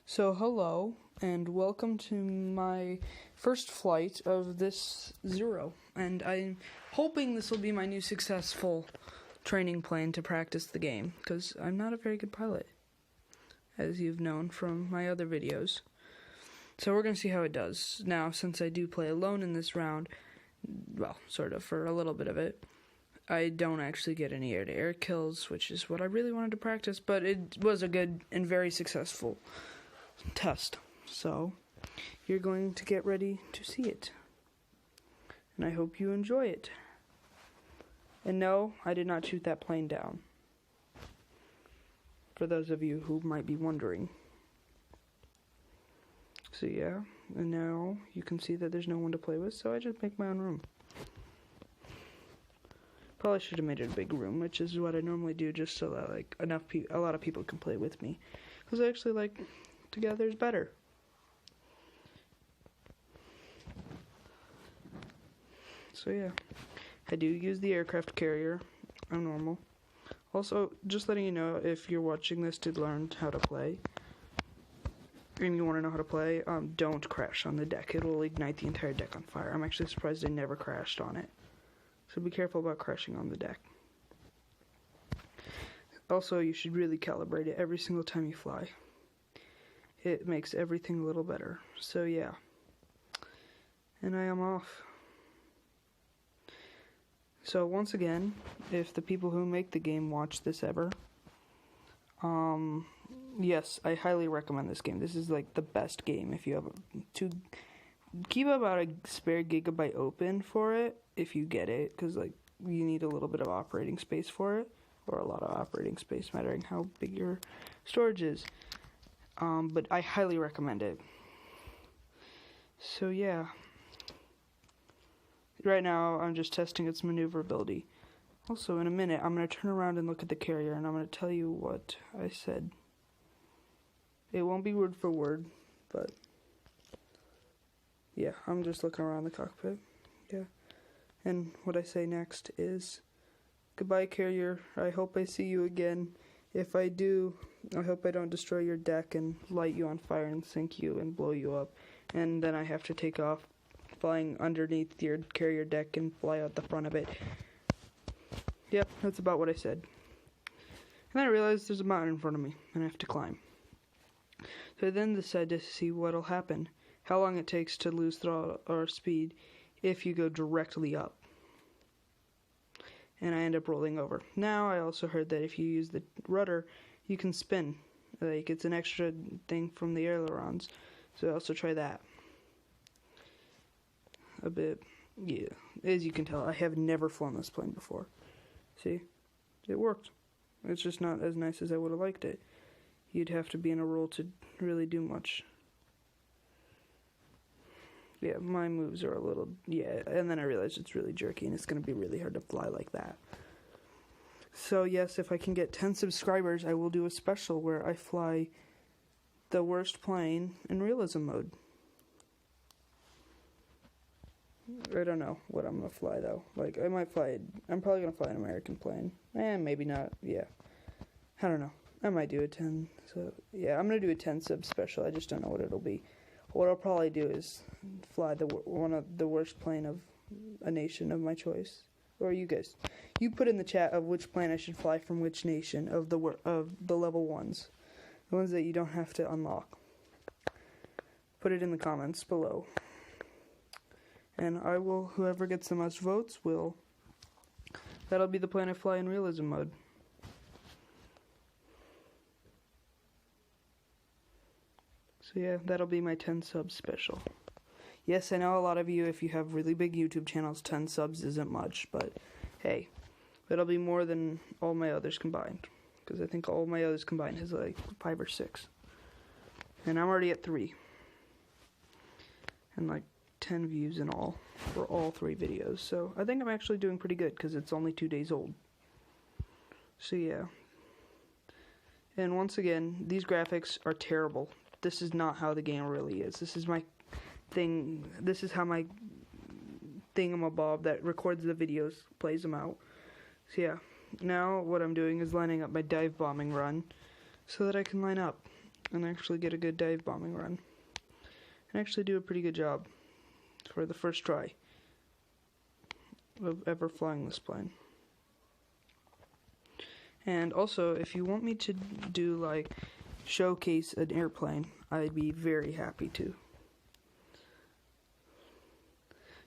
So hello, and welcome to my first flight of this Zero. And I'm hoping this will be my new successful training plane to practice the game, because I'm not a very good pilot, as you've known from my other videos. So we're going to see how it does. Now, since I do play alone in this round, well, sort of, for a little bit of it, I don't actually get any air-to-air kills, which is what I really wanted to practice, but it was a good and very successful test. So, you're going to get ready to see it. And I hope you enjoy it. And no, I did not shoot that plane down. For those of you who might be wondering. So yeah, and now you can see that there's no one to play with, so I just make my own room. Probably should have made it a big room, which is what I normally do, just so that a lot of people can play with me. Because I actually together is better. So yeah, I do use the aircraft carrier. I'm normal. Also, just letting you know, if you're watching this to learn how to play, and you want to know how to play, don't crash on the deck. It will ignite the entire deck on fire. I'm actually surprised I never crashed on it. So be careful about crashing on the deck. Also, you should really calibrate it every single time you fly. It makes everything a little better. So yeah. And I am off. So once again, if the people who make the game watch this ever, yes, I highly recommend this game. This is the best game if you have to keep about a spare gigabyte open for it if you get it, because you need a little bit of operating space for it, or a lot of operating space, mattering how big your storage is. But I highly recommend it. So yeah. Right now, I'm just testing its maneuverability. Also, in a minute, I'm going to turn around and look at the carrier, and I'm going to tell you what I said. It won't be word for word, but yeah, I'm just looking around the cockpit. Yeah. And what I say next is, goodbye, carrier. I hope I see you again. If I do, I hope I don't destroy your deck and light you on fire and sink you and blow you up. And then I have to take off flying underneath your carrier deck and fly out the front of it. Yep, that's about what I said. And then I realized there's a mountain in front of me, and I have to climb. So I then decided to see what'll happen, how long it takes to lose throttle or speed if you go directly up. And I end up rolling over. Now, I also heard that if you use the rudder, you can spin. It's an extra thing from the ailerons. So I also try that. A bit, yeah. As you can tell, I have never flown this plane before. See? It worked. It's just not as nice as I would have liked it. You'd have to be in a roll to really do much. Yeah, my moves are a little, yeah, and then I realized it's really jerky and it's going to be really hard to fly like that. So yes, if I can get 10 subscribers, I will do a special where I fly the worst plane in realism mode. I don't know what I'm going to fly though. I'm probably going to fly an American plane. Maybe not, yeah. I don't know. I might do a 10, so yeah, I'm going to do a 10 sub special. I just don't know what it'll be. What I'll probably do is fly one of the worst plane of a nation of my choice. Or you guys. You put in the chat of which plane I should fly from which nation of the level 1s. The ones that you don't have to unlock. Put it in the comments below. And whoever gets the most votes that'll be the plane I fly in realism mode. So yeah, that'll be my 10 subs special. Yes, I know a lot of you, if you have really big YouTube channels, 10 subs isn't much, but hey, that'll be more than all my others combined. Because I think all my others combined has 5 or 6. And I'm already at 3. And 10 views in all for all 3 videos. So I think I'm actually doing pretty good because it's only 2 days old. So yeah. And once again, these graphics are terrible. This is not how the game really is. This is my thing. This is how my thingamabob that records the videos plays them out. So yeah. Now what I'm doing is lining up my dive bombing run so that I can line up. and actually get a good dive bombing run. And actually do a pretty good job for the first try of ever flying this plane. And also, if you want me to do, like, showcase an airplane, I'd be very happy to.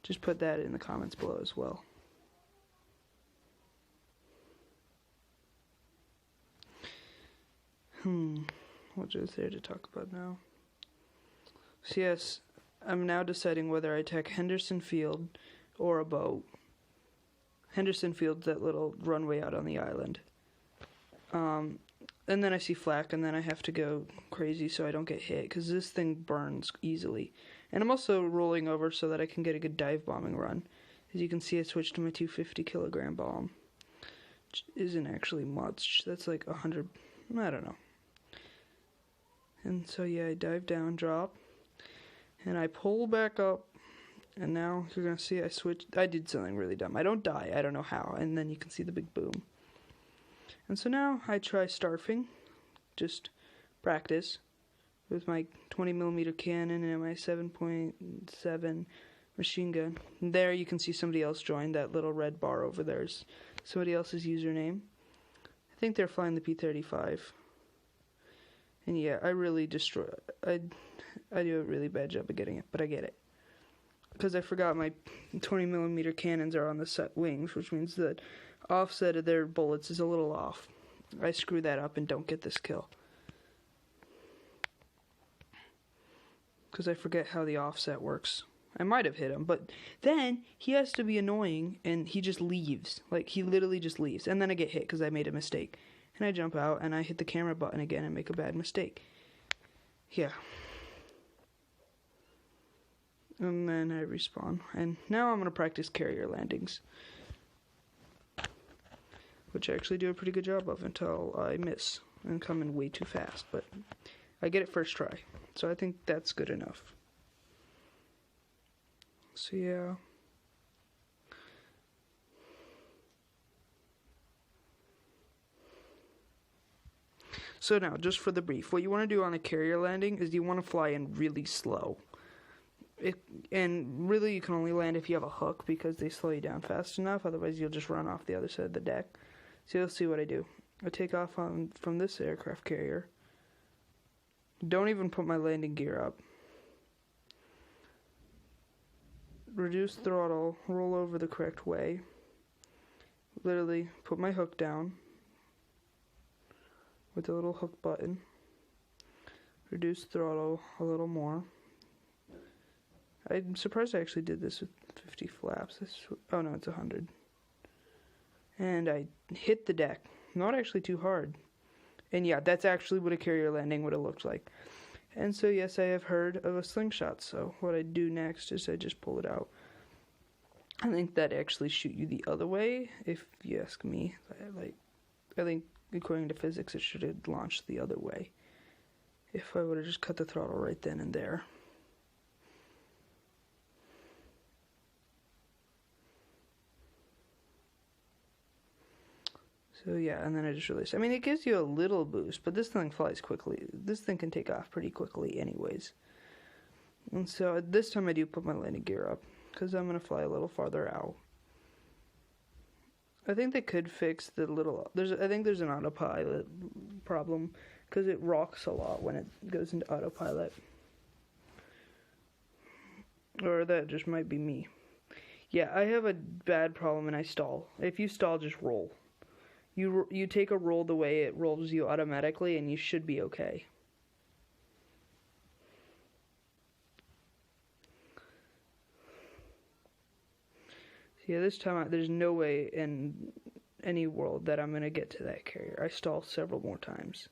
Just put that in the comments below as well. What is there to talk about now? So yes, I'm now deciding whether I attack Henderson Field or a boat. Henderson Field's that little runway out on the island. And then I see flak, and then I have to go crazy so I don't get hit, because this thing burns easily. And I'm also rolling over so that I can get a good dive bombing run. As you can see, I switched to my 250 kilogram bomb, which isn't actually much. That's like 100, I don't know. And so yeah, I dive down, drop, and I pull back up, and now you're gonna see I did something really dumb. I don't die, I don't know how, and then you can see the big boom. And so now I try starfing, just practice, with my 20mm cannon and my 7.7 machine gun. And there you can see somebody else joined. That little red bar over there is somebody else's username. I think they're flying the P-35. And yeah, I really I do a really bad job of getting it, but I get it. Because I forgot my 20mm cannons are on the set wings, which means that offset of their bullets is a little off. I screw that up and don't get this kill. Because I forget how the offset works. I might have hit him, but then he has to be annoying and he just leaves. Like, he literally just leaves. And then I get hit because I made a mistake. And I jump out and I hit the camera button again and make a bad mistake. Yeah. And then I respawn. And now I'm going to practice carrier landings, which I actually do a pretty good job of until I miss and come in way too fast. But I get it first try, so I think that's good enough. So yeah. So now, just for the brief, what you want to do on a carrier landing is you want to fly in really slow. And really you can only land if you have a hook, because they slow you down fast enough, otherwise you'll just run off the other side of the deck. So you'll see what I do. I take off from this aircraft carrier. Don't even put my landing gear up. Reduce throttle, roll over the correct way. Literally put my hook down with the little hook button. Reduce throttle a little more. I'm surprised I actually did this with 50 flaps. Oh no, it's 100. And I hit the deck. Not actually too hard. And yeah, that's actually what a carrier landing would have looked like. And so yes, I have heard of a slingshot. So what I do next is I just pull it out. I think that actually shoot you the other way, if you ask me. I think according to physics, it should have launched the other way. If I would have just cut the throttle right then and there. So yeah, and then I just release. I mean, it gives you a little boost, but this thing flies quickly. This thing can take off pretty quickly anyways. And so this time I do put my landing gear up, because I'm going to fly a little farther out. I think they could fix the little... I think there's an autopilot problem, because it rocks a lot when it goes into autopilot. Or that just might be me. Yeah, I have a bad problem and I stall. If you stall, just roll. You take a roll the way it rolls you automatically, and you should be okay. So yeah, this time there's no way in any world that I'm going to get to that carrier. I stall several more times.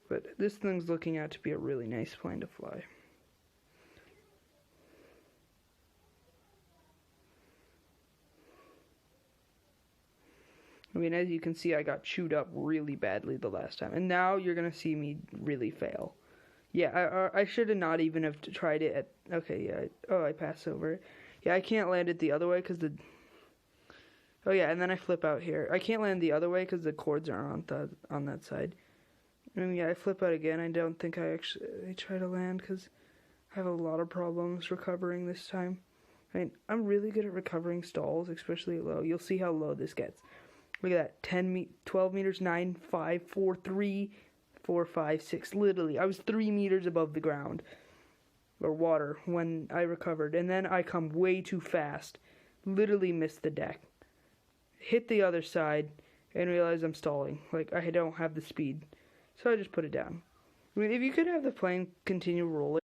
But this thing's looking out to be a really nice plane to fly. I mean, as you can see, I got chewed up really badly the last time. And now you're going to see me really fail. Yeah, I should have not even have tried it at... Okay, yeah. I passed over it. Yeah, I can't land it the other way because Oh yeah, and then I flip out here. I can't land the other way because the cords aren't on that side. And yeah, I flip out again. I don't think I actually try to land because I have a lot of problems recovering this time. I mean, I'm really good at recovering stalls, especially low. You'll see how low this gets. Look at that, 12 meters, 9, 5, 4, 3, 4, 5, 6. Literally, I was 3 meters above the ground, or water, when I recovered. And then I come way too fast, literally missed the deck. Hit the other side, and realize I'm stalling. Like, I don't have the speed. So I just put it down. I mean, if you could have the plane continue rolling,